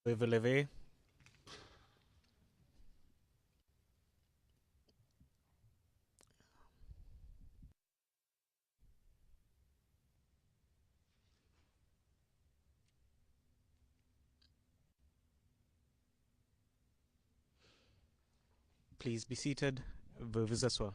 Pouvez vous lever? Please be seated. Veuillez vous asseoir.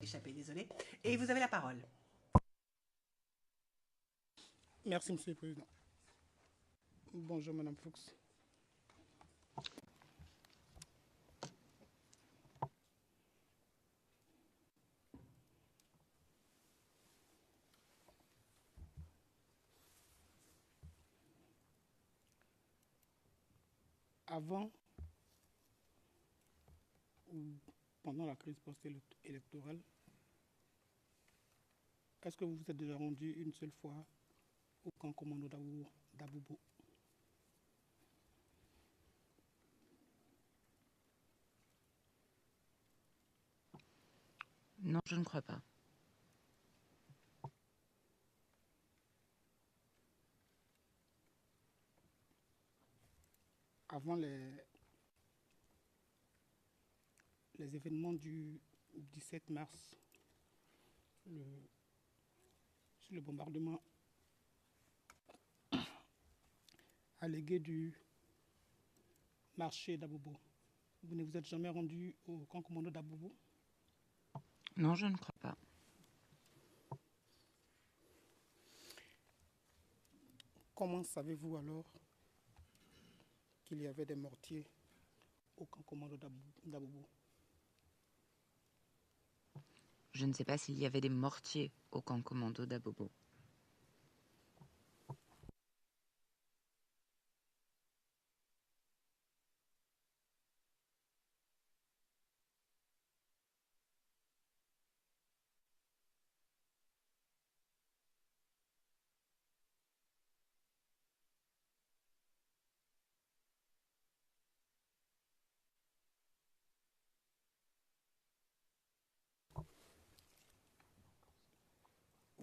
Échappé, désolé. Et vous avez la parole. Merci, Monsieur le Président. Bonjour, Madame Fuchs. Avant ou pendant la crise post-électorale, est-ce que vous vous êtes déjà rendu une seule fois au camp commando d'Abobo? Non, je ne crois pas. Avant les événements du 17 mars, sur le bombardement allégué du marché d'Abobo, vous ne vous êtes jamais rendu au camp commando d'Abobo? Non, je ne crois pas. Comment savez-vous alors qu'il y avait des mortiers au camp commando d'Abobo? Je ne sais pas s'il y avait des mortiers au camp commando d'Abobo.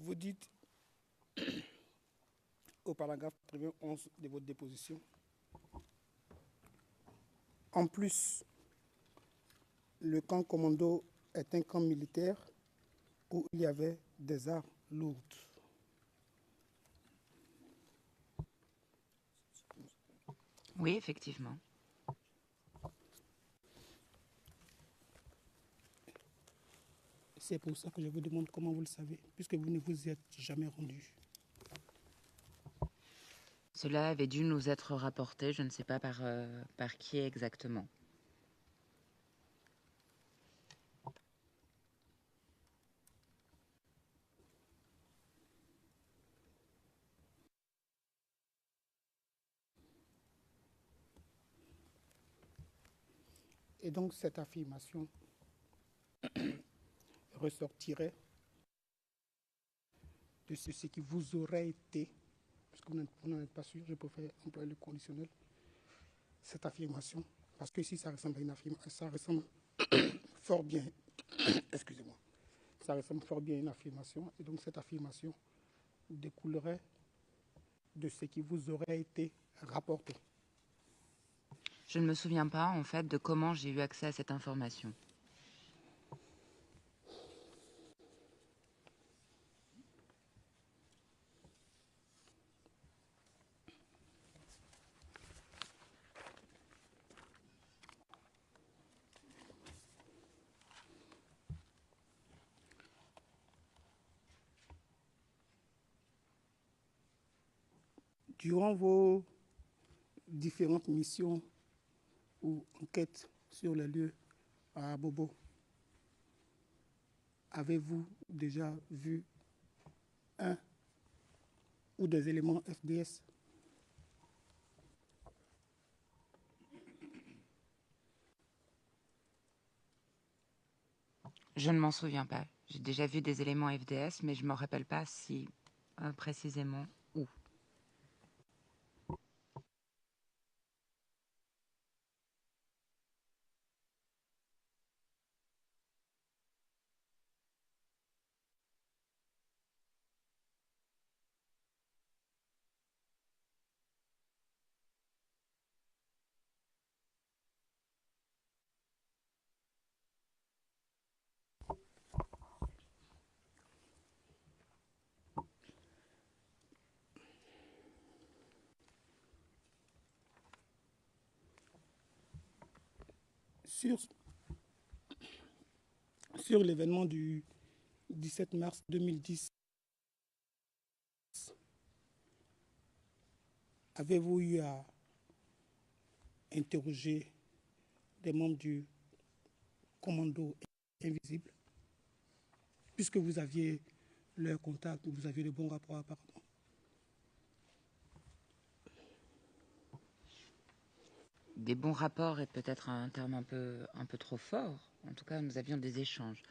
Vous dites au paragraphe 91 de votre déposition, en plus, le camp commando est un camp militaire où il y avait des armes lourdes. Oui, effectivement. C'est pour ça que je vous demande comment vous le savez, puisque vous ne vous y êtes jamais rendu. Cela avait dû nous être rapporté, je ne sais pas par qui exactement. Et donc cette affirmation ressortirait de ce qui vous aurait été, puisque vous n'en êtes pas sûr, je préfère employer le conditionnel, cette affirmation, parce que si ça ressemble à une affirmation, ça ressemble fort bien, excusez-moi, ça ressemble fort bien à une affirmation, et donc cette affirmation découlerait de ce qui vous aurait été rapporté. Je ne me souviens pas, en fait, de comment j'ai eu accès à cette information. Durant vos différentes missions ou enquêtes sur les lieux à Bobo, avez-vous déjà vu un ou des éléments FDS? Je ne m'en souviens pas. J'ai déjà vu des éléments FDS, mais je ne me rappelle pas si précisément où. Sur l'événement du 17 mars 2010, avez-vous eu à interroger des membres du commando invisible, puisque vous aviez leur contact, vous aviez de bons rapports apparemment? Des bons rapports est peut-être un terme un peu trop fort. En tout cas, nous avions des échanges.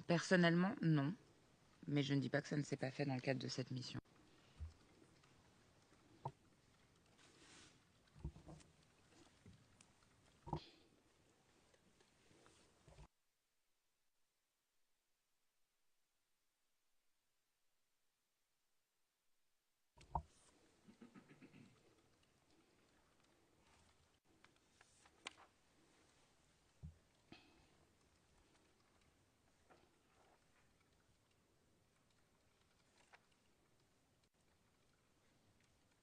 Personnellement, non. Mais je ne dis pas que ça ne s'est pas fait dans le cadre de cette mission.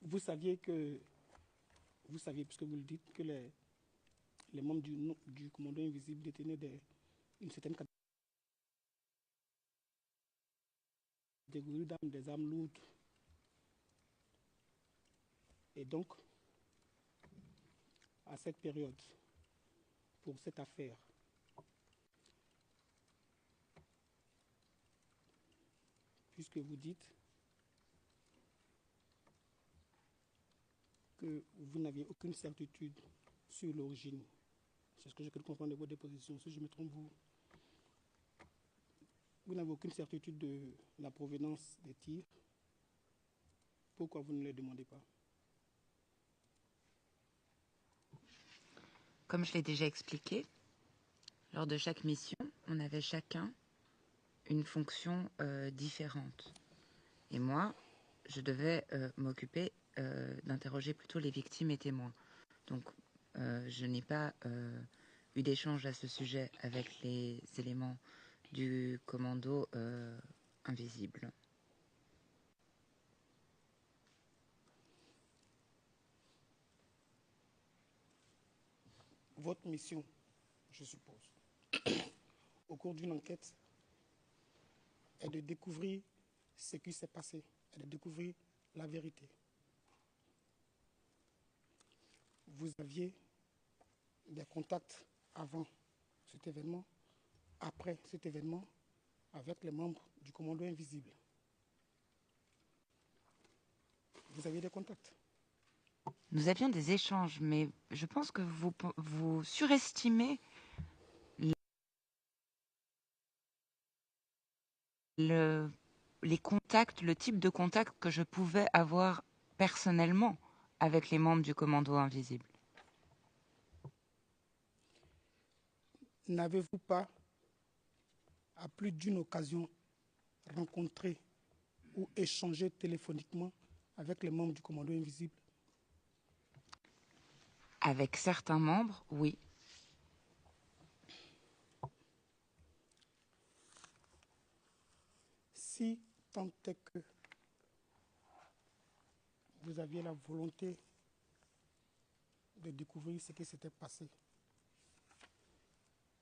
Vous saviez, puisque vous le dites, que les membres du commando invisible détenaient une certaine catégorie d'armes, des armes lourdes. Et donc, à cette période, pour cette affaire, puisque vous dites que vous n'aviez aucune certitude sur l'origine, c'est ce que je peux comprendre de vos dépositions. Si je me trompe, vous n'avez aucune certitude de la provenance des tirs. Pourquoi vous ne les demandez pas? Comme je l'ai déjà expliqué, lors de chaque mission, on avait chacun une fonction différente. Et moi, je devais m'occuper d'interroger plutôt les victimes et témoins. Donc, je n'ai pas eu d'échange à ce sujet avec les éléments du commando invisible. Votre mission, je suppose, au cours d'une enquête, est de découvrir ce qui s'est passé, est de découvrir la vérité. Vous aviez des contacts avant cet événement, après cet événement, avec les membres du commando invisible. Vous aviez des contacts? Nous avions des échanges, mais je pense que vous surestimez les contacts, le type de contact que je pouvais avoir personnellement avec les membres du commando invisible. N'avez-vous pas, à plus d'une occasion, rencontré ou échangé téléphoniquement avec les membres du commando invisible? Avec certains membres, oui. Si tant est que vous aviez la volonté de découvrir ce qui s'était passé,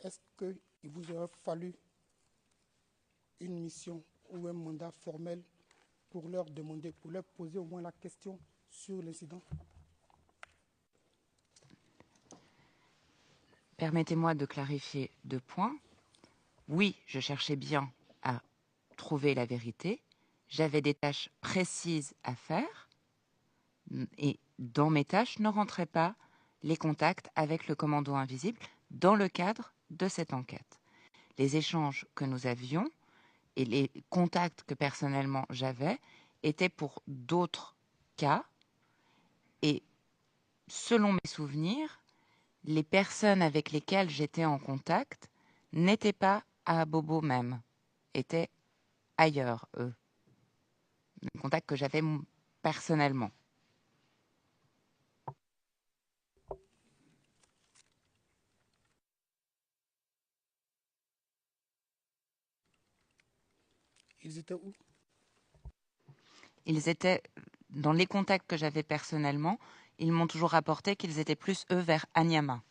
est-ce qu'il vous aurait fallu une mission ou un mandat formel pour leur demander, pour leur poser au moins la question sur l'incident? Permettez-moi de clarifier 2 points. Oui, je cherchais bien à trouver la vérité. J'avais des tâches précises à faire. Et dans mes tâches ne rentraient pas les contacts avec le commando invisible dans le cadre de cette enquête. Les échanges que nous avions et les contacts que personnellement j'avais étaient pour d'autres cas. Et selon mes souvenirs, les personnes avec lesquelles j'étais en contact n'étaient pas à Abobo même, étaient ailleurs, eux. Les contacts que j'avais personnellement. Ils étaient où? Ils étaient, dans les contacts que j'avais personnellement, ils m'ont toujours rapporté qu'ils étaient plus, eux, vers Anyama.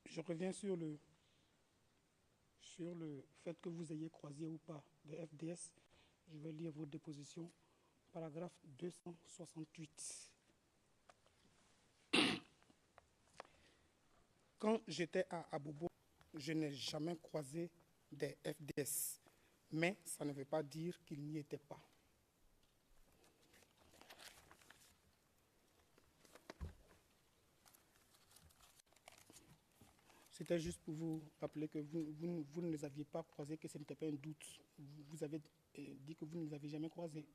Je reviens sur le fait que vous ayez croisé ou pas des FDS. Je vais lire vos dépositions. Paragraphe 268. Quand j'étais à Abobo, je n'ai jamais croisé des FDS. Mais ça ne veut pas dire qu'ils n'y étaient pas. C'était juste pour vous rappeler que vous ne les aviez pas croisés, que ce n'était pas un doute. Vous avez dit que vous ne les avez jamais croisés.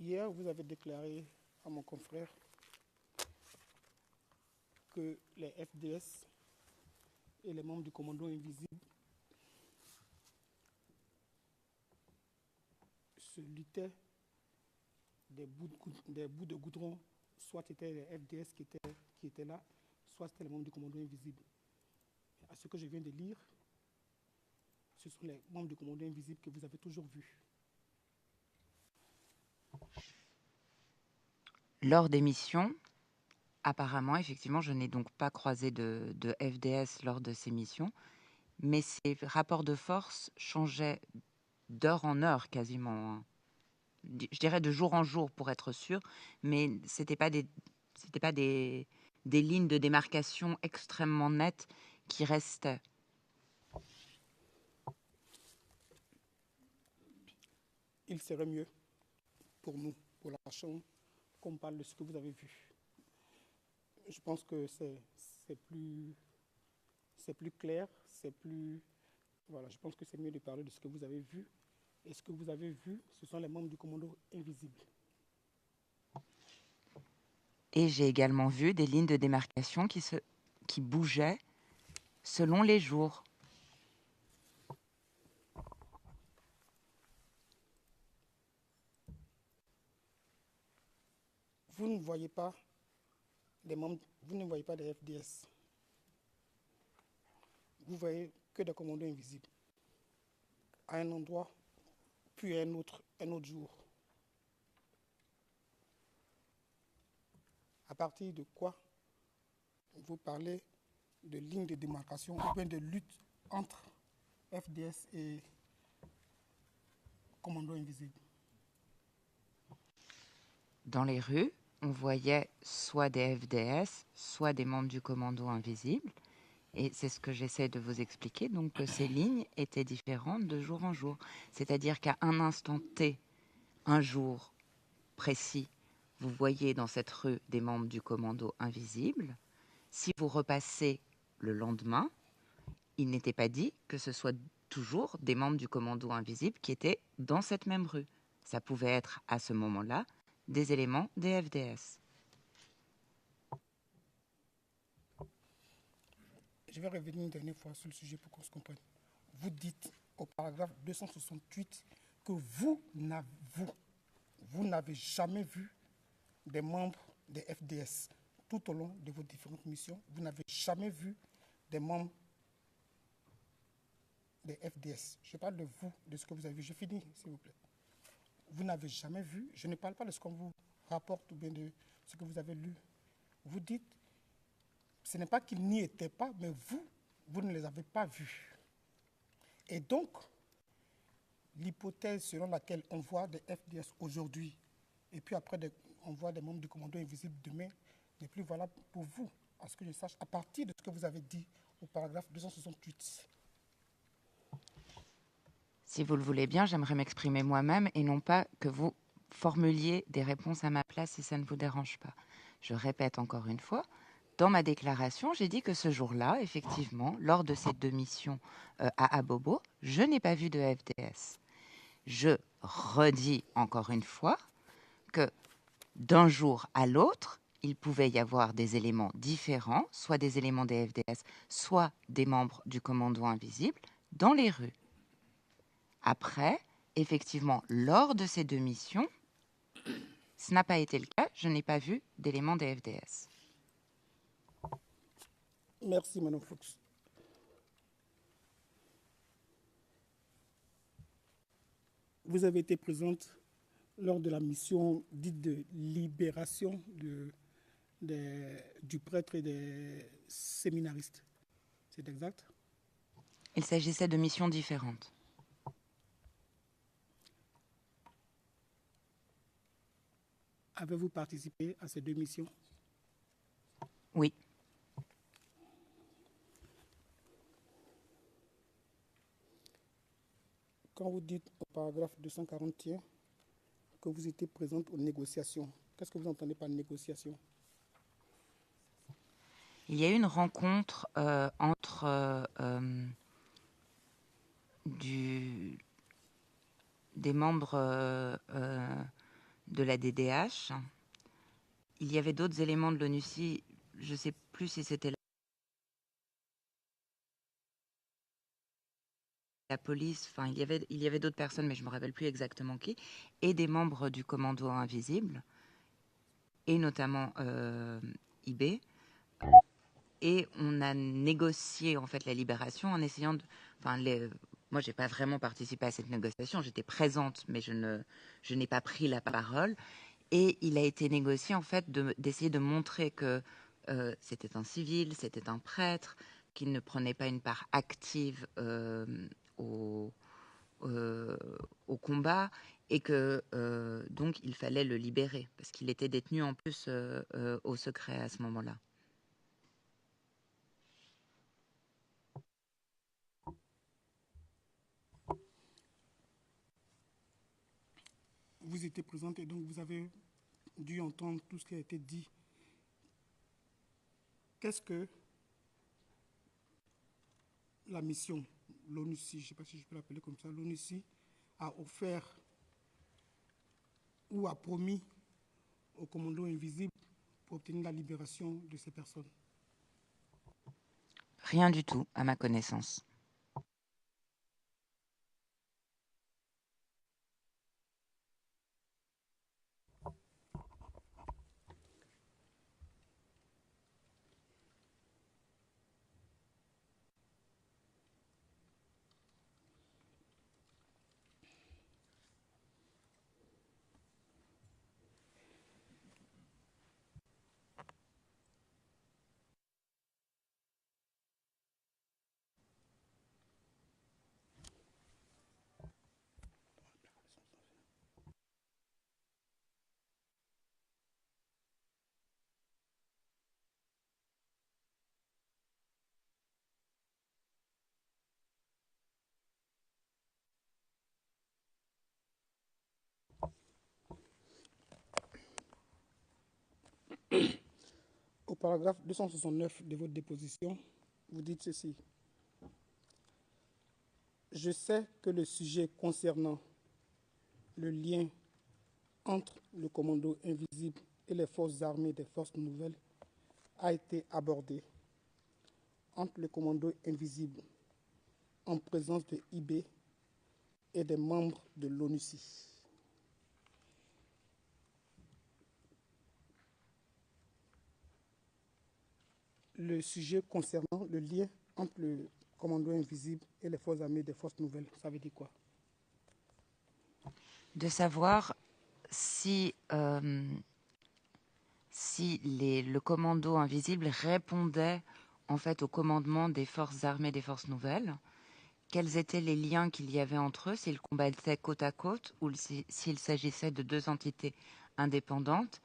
Hier, vous avez déclaré à mon confrère que les FDS et les membres du commando invisible se luttaient des bouts de goudron, soit c'était les FDS qui étaient là, soit c'était les membres du commando invisible. À ce que je viens de lire, ce sont les membres du commando invisible que vous avez toujours vus. Lors des missions, apparemment, effectivement, je n'ai donc pas croisé de FDS lors de ces missions, mais ces rapports de force changeaient d'heure en heure quasiment, hein. Je dirais de jour en jour pour être sûr, mais c'était pas des lignes de démarcation extrêmement nettes qui restaient. Il serait mieux pour nous, pour la chambre, qu'on parle de ce que vous avez vu. Je pense que c'est plus clair, voilà, je pense que c'est mieux de parler de ce que vous avez vu. Et ce que vous avez vu, ce sont les membres du commando invisible. Et j'ai également vu des lignes de démarcation qui bougeaient selon les jours. Vous ne voyez pas des membres, vous ne voyez pas des FDS. Vous voyez que des commandos invisibles. À un endroit, puis à un autre jour. À partir de quoi vous parlez de ligne de démarcation ou bien de lutte entre FDS et commandos invisibles? Dans les rues, on voyait soit des FDS, soit des membres du commando invisible. Et c'est ce que j'essaie de vous expliquer, donc que ces lignes étaient différentes de jour en jour. C'est-à-dire qu'à un instant T, un jour précis, vous voyez dans cette rue des membres du commando invisible. Si vous repassez le lendemain, il n'était pas dit que ce soit toujours des membres du commando invisible qui étaient dans cette même rue. Ça pouvait être à ce moment-là des éléments des FDS. Je vais revenir une dernière fois sur le sujet pour qu'on se comprenne. Vous dites au paragraphe 268 que vous n'avez jamais vu des membres des FDS. tout au long de vos différentes missions, vous n'avez jamais vu des membres des FDS. Je parle de vous, de ce que vous avez vu. Je finis, s'il vous plaît. Vous n'avez jamais vu, je ne parle pas de ce qu'on vous rapporte ou bien de ce que vous avez lu. Vous dites, ce n'est pas qu'ils n'y étaient pas, mais vous ne les avez pas vus. Et donc, l'hypothèse selon laquelle on voit des FDS aujourd'hui, et puis après on voit des membres du commando invisible demain, n'est plus valable pour vous, à ce que je sache, à partir de ce que vous avez dit au paragraphe 268. Si vous le voulez bien, j'aimerais m'exprimer moi-même et non pas que vous formuliez des réponses à ma place si ça ne vous dérange pas. Je répète encore une fois, dans ma déclaration, j'ai dit que ce jour-là, effectivement, lors de ces 2 missions à Abobo, je n'ai pas vu de FDS. Je redis encore une fois que d'un jour à l'autre, il pouvait y avoir des éléments différents, soit des éléments des FDS, soit des membres du commando invisible, dans les rues. Après, effectivement, lors de ces 2 missions, ce n'a pas été le cas. Je n'ai pas vu d'éléments des FDS. Merci, Mme Fuchs. Vous avez été présente lors de la mission dite de libération du prêtre et des séminaristes. C'est exact? Il s'agissait de missions différentes. Avez-vous participé à ces 2 missions? Oui. Quand vous dites au paragraphe 241 que vous étiez présente aux négociations, qu'est-ce que vous entendez par négociation? Il y a eu une rencontre entre des membres de la DDH. Il y avait d'autres éléments de l'ONUCI, je ne sais plus si c'était la police, enfin il y avait d'autres personnes, mais je ne me rappelle plus exactement qui, et des membres du commando invisible, et notamment IB. Et on a négocié en fait la libération en essayant de... moi, je n'ai pas vraiment participé à cette négociation, j'étais présente, mais je n'ai pas pris la parole. Et il a été négocié en fait d'essayer de montrer que c'était un civil, c'était un prêtre, qu'il ne prenait pas une part active au combat et que donc il fallait le libérer parce qu'il était détenu en plus au secret à ce moment-là. Vous étiez présente et donc vous avez dû entendre tout ce qui a été dit. Qu'est-ce que la mission, l'ONUCI, je ne sais pas si je peux l'appeler comme ça, l'ONUCI a offert ou a promis au commando invisible pour obtenir la libération de ces personnes? Rien du tout, à ma connaissance. Au paragraphe 269 de votre déposition, vous dites ceci. Je sais que le sujet concernant le lien entre le commando invisible et les forces armées des forces nouvelles a été abordé entre le commando invisible en présence de IB et des membres de l'ONUCI. le sujet concernant le lien entre le commando invisible et les forces armées des forces nouvelles. Ça veut dire quoi? De savoir si, le commando invisible répondait en fait au commandement des forces armées des forces nouvelles, quels étaient les liens qu'il y avait entre eux, s'ils combattaient côte à côte ou s'il s'agissait de deux entités indépendantes,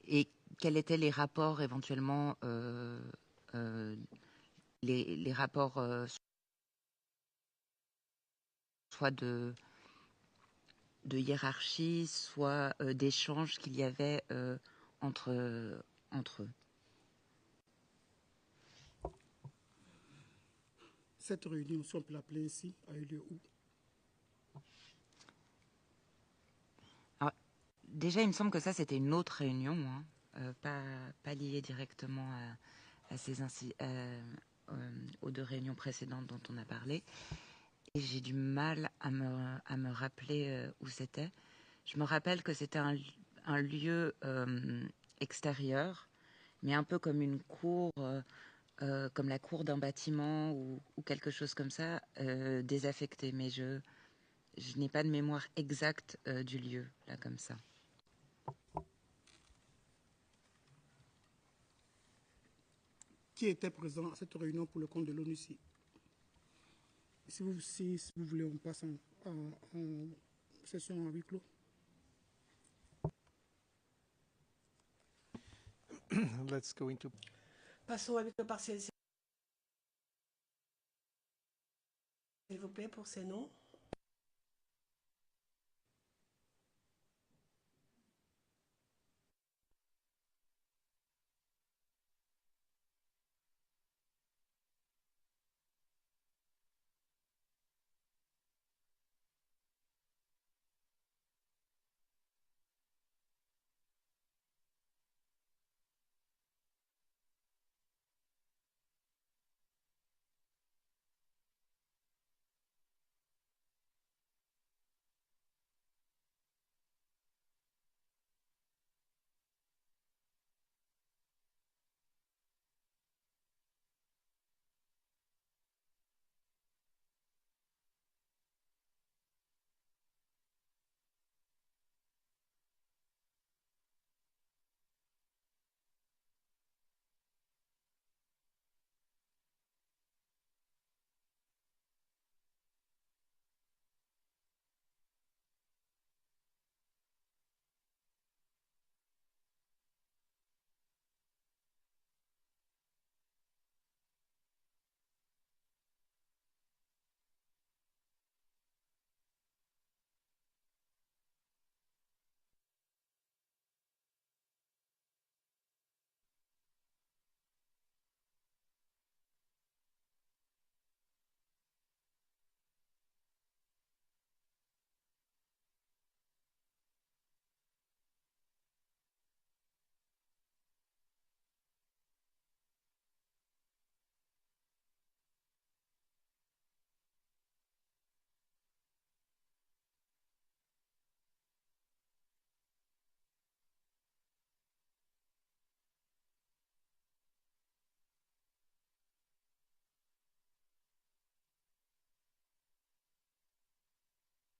et quels étaient les rapports éventuellement, les rapports soit de hiérarchie, soit d'échanges qu'il y avait entre eux. Cette réunion, si on peut l'appeler ainsi, a eu lieu où? Alors, déjà, il me semble que ça, c'était une autre réunion, hein, pas liée directement aux deux réunions précédentes dont on a parlé. Et j'ai du mal à me rappeler où c'était. Je me rappelle que c'était un lieu extérieur, mais un peu comme une cour, comme la cour d'un bâtiment ou quelque chose comme ça, désaffecté. Mais je n'ai pas de mémoire exacte du lieu, là, comme ça. Qui était présent à cette réunion pour le compte de l'ONU? Si vous voulez, on passe en session à huis clos. Let's go into. Passons avec le partiel, s'il vous plaît, pour ces noms.